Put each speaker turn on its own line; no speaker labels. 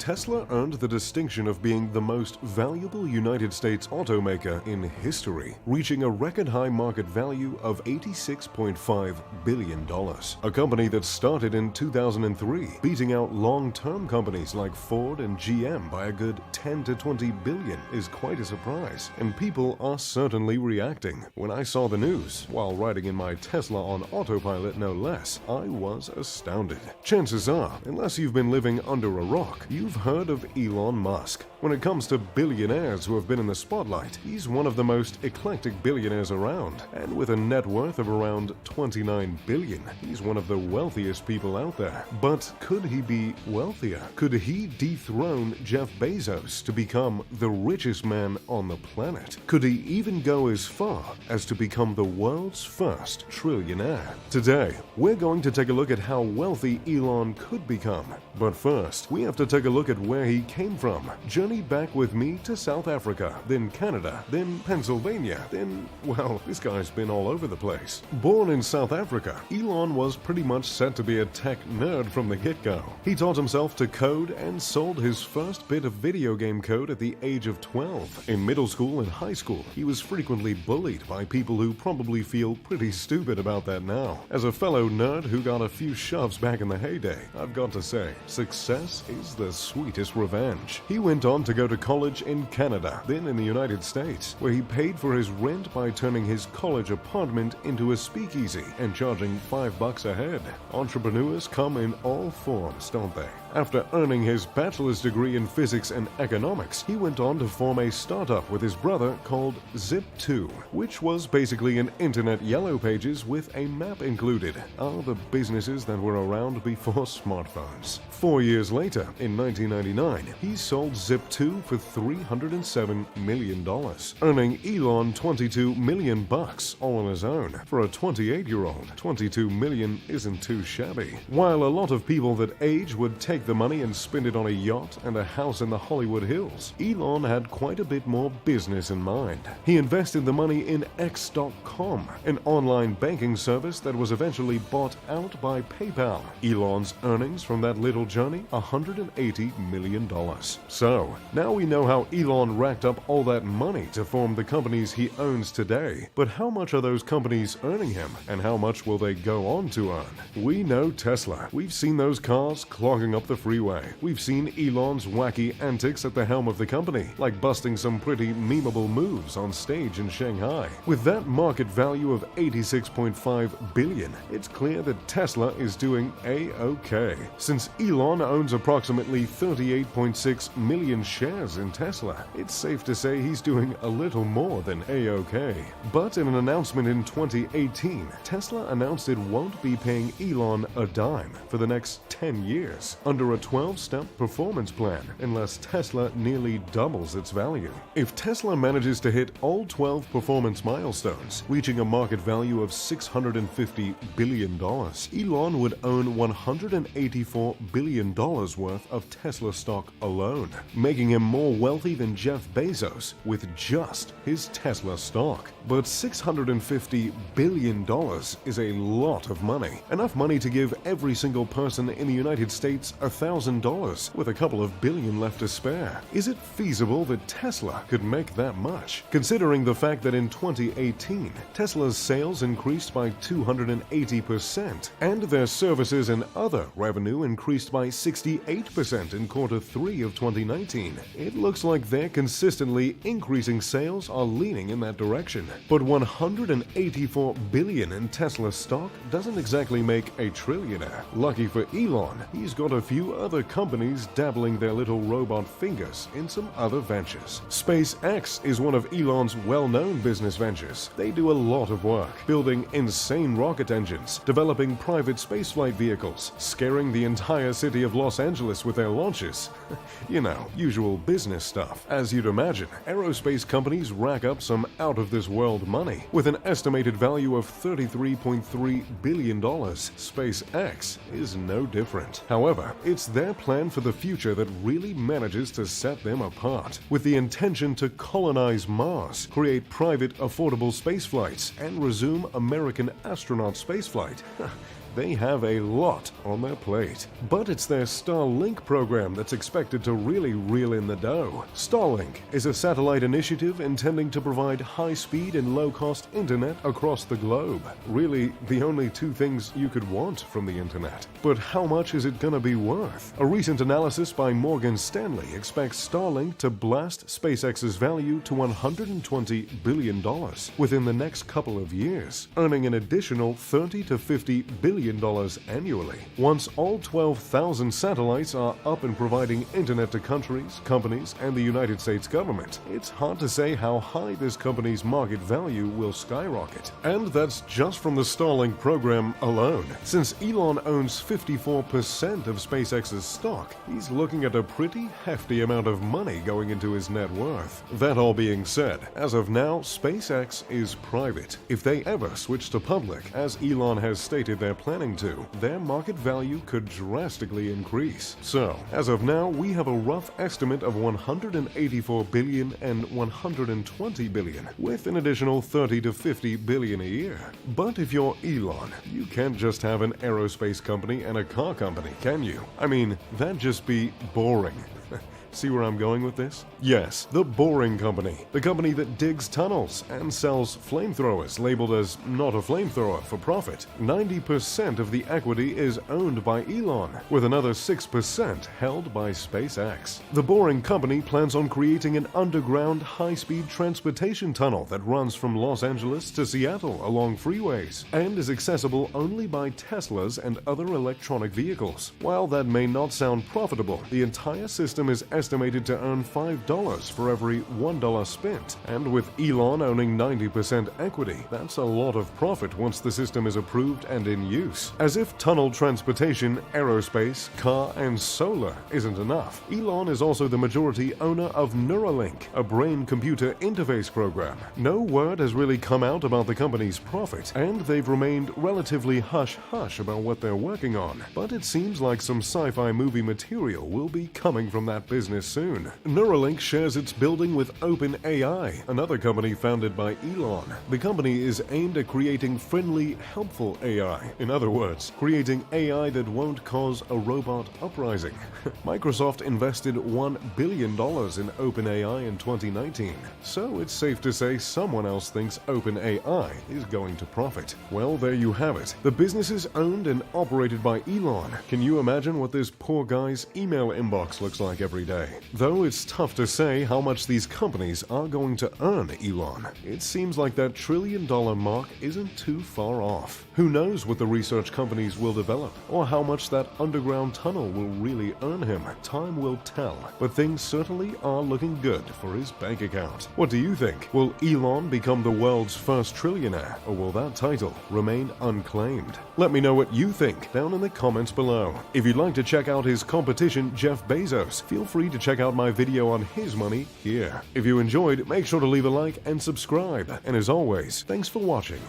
Tesla earned the distinction of being the most valuable United States automaker in history, reaching a record-high market value of $86.5 billion. A company that started in 2003, beating out long-term companies like Ford and GM by a good 10 to 20 billion is quite a surprise, and people are certainly reacting. When I saw the news, while riding in my Tesla on autopilot no less, I was astounded. Chances are, unless you've been living under a rock, you've heard of Elon Musk. When it comes to billionaires who have been in the spotlight, he's one of the most eclectic billionaires around, and with a net worth of around 29 billion, he's one of the wealthiest people out there. But could he be wealthier? Could he dethrone Jeff Bezos to become the richest man on the planet? Could he even go as far as to become the world's first trillionaire? Today, we're going to take a look at how wealthy Elon could become. But first, we have to take a look at where he came from. Journey back with me to South Africa, then Canada, then Pennsylvania, then, well, this guy's been all over the place. Born in South Africa, Elon was pretty much set to be a tech nerd from the get-go. He taught himself to code and sold his first bit of video game code at the age of 12. In middle school and high school, he was frequently bullied by people who probably feel pretty stupid about that now. As a fellow nerd who got a few shoves back in the heyday, I've got to say, success is the sweetest revenge. He went on to go to college in Canada, then in the United States, where he paid for his rent by turning his college apartment into a speakeasy and charging $5 a head. Entrepreneurs come in all forms, don't they? After earning his bachelor's degree in physics and economics, he went on to form a startup with his brother called Zip2, which was basically an internet yellow pages with a map included. Are the businesses that were around before smartphones. 4 years later, in 1999, he sold Zip2 for $307 million, earning Elon $22 million all on his own. For a 28-year-old, $22 million isn't too shabby. While a lot of people that age would take the money and spend it on a yacht and a house in the Hollywood Hills, Elon had quite a bit more business in mind. He invested the money in X.com, an online banking service that was eventually bought out by PayPal. Elon's earnings from that little journey, $180 million. So, now we know how Elon racked up all that money to form the companies he owns today. But how much are those companies earning him, and how much will they go on to earn? We know Tesla. We've seen those cars clogging up the freeway. We've seen Elon's wacky antics at the helm of the company, like busting some pretty memeable moves on stage in Shanghai. With that market value of $86.5 billion, it's clear that Tesla is doing A-OK. Since Elon owns approximately 38.6 million shares in Tesla, it's safe to say he's doing a little more than A-OK. But in an announcement in 2018, Tesla announced it won't be paying Elon a dime for the next 10 years under a 12-step performance plan unless Tesla nearly doubles its value. If Tesla manages to hit all 12 performance milestones, reaching a market value of $650 billion, Elon would own $184 billion worth of Tesla stock alone, making him more wealthy than Jeff Bezos with just his Tesla stock. But $650 billion is a lot of money. Enough money to give every single person in the United States $1,000 with a couple of billion left to spare. Is it feasible that Tesla could make that much? Considering the fact that in 2018, Tesla's sales increased by 280% and their services and other revenue increased by 68% in Q3 of 2019, it looks like their consistently increasing sales are leaning in that direction. But $184 billion in Tesla stock doesn't exactly make a trillionaire. Lucky for Elon, he's got a few other companies dabbling their little robot fingers in some other ventures. SpaceX is one of Elon's well-known business ventures. They do a lot of work, building insane rocket engines, developing private spaceflight vehicles, scaring the entire city of Los Angeles with their launches. You know, usual business stuff. As you'd imagine, aerospace companies rack up some out-of-this-world money. With an estimated value of $33.3 billion, SpaceX is no different. However, it's their plan for the future that really manages to set them apart. With the intention to colonize Mars, create private, affordable space flights, and resume American astronaut spaceflight. They have a lot on their plate. But it's their Starlink program that's expected to really reel in the dough. Starlink is a satellite initiative intending to provide high-speed and low-cost internet across the globe. Really, the only two things you could want from the internet. But how much is it gonna be worth? A recent analysis by Morgan Stanley expects Starlink to blast SpaceX's value to $120 billion within the next couple of years, earning an additional $30 to $50 billion annually. Once all 12,000 satellites are up and providing internet to countries, companies, and the United States government, it's hard to say how high this company's market value will skyrocket. And that's just from the Starlink program alone. Since Elon owns 54% of SpaceX's stock, he's looking at a pretty hefty amount of money going into his net worth. That all being said, as of now, SpaceX is private. If they ever switch to public, as Elon has stated they're planning to, their market value could drastically increase. So, as of now, we have a rough estimate of $184 billion and $120 billion, with an additional $30 to $50 billion a year. But if you're Elon, you can't just have an aerospace company and a car company, can you? I mean, that'd just be boring. See where I'm going with this? Yes, the Boring Company. The company that digs tunnels and sells flamethrowers labeled as not a flamethrower for profit. 90% of the equity is owned by Elon, with another 6% held by SpaceX. The Boring Company plans on creating an underground high-speed transportation tunnel that runs from Los Angeles to Seattle along freeways and is accessible only by Teslas and other electronic vehicles. While that may not sound profitable, the entire system is estimated to earn $5 for every $1 spent, and with Elon owning 90% equity, that's a lot of profit once the system is approved and in use. As if tunnel transportation, aerospace, car, and solar isn't enough, Elon is also the majority owner of Neuralink, a brain-computer interface program. No word has really come out about the company's profit, and they've remained relatively hush-hush about what they're working on, but it seems like some sci-fi movie material will be coming from that business soon. Neuralink shares its building with OpenAI, another company founded by Elon. The company is aimed at creating friendly, helpful AI. In other words, creating AI that won't cause a robot uprising. Microsoft invested $1 billion in OpenAI in 2019, so it's safe to say someone else thinks OpenAI is going to profit. Well, there you have it. The business is owned and operated by Elon. Can you imagine what this poor guy's email inbox looks like every day? Though it's tough to say how much these companies are going to earn Elon. It seems like that $1 trillion mark isn't too far off. Who knows what the research companies will develop, or how much that underground tunnel will really earn him? Time will tell, but things certainly are looking good for his bank account. What do you think? Will Elon become the world's first trillionaire, or will that title remain unclaimed? Let me know what you think down in the comments below. If you'd like to check out his competition, Jeff Bezos, feel free to check out my video on his money here. If you enjoyed, make sure to leave a like and subscribe. And as always, thanks for watching.